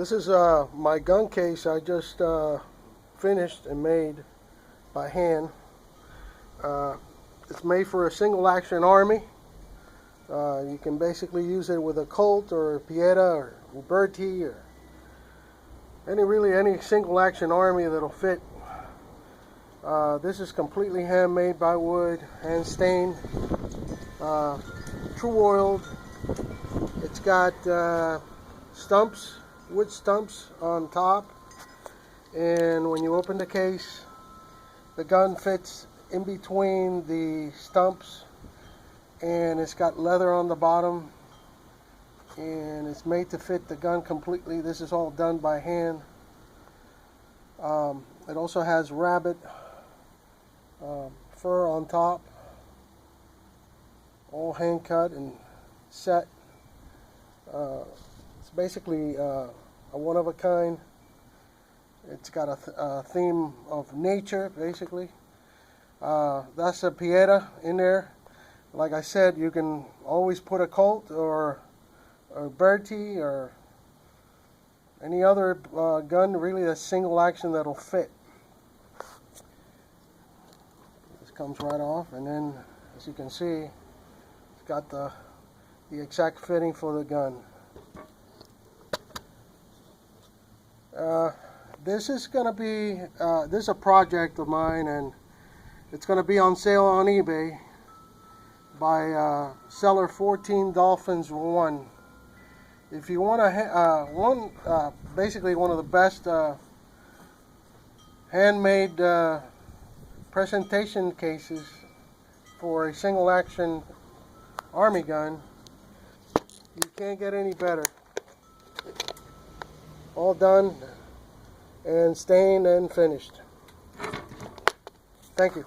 This is my gun case I just finished and made by hand. It's made for a single action army. You can basically use it with a Colt or a Pieta or Uberti or any single action army that'll fit. This is completely handmade by wood, hand stained, true oiled. It's got stumps, wood stumps on top, and when you open the case, the gun fits in between the stumps, and it's got leather on the bottom, and it's made to fit the gun completely. This is all done by hand. It also has rabbit fur on top, all hand cut and set. It's basically a one-of-a-kind. It's got a theme of nature, basically. That's a Pieta in there. Like I said, you can always put a Colt or a Berti or any other gun, really a single action that'll fit. This comes right off, and then, as you can see, it's got the exact fitting for the gun. This is going to be this is a project of mine, and it's going to be on sale on eBay by seller 14 Dolphins 1. If you want to basically one of the best handmade presentation cases for a single action army gun, you can't get any better. All done and stained and finished. Thank you.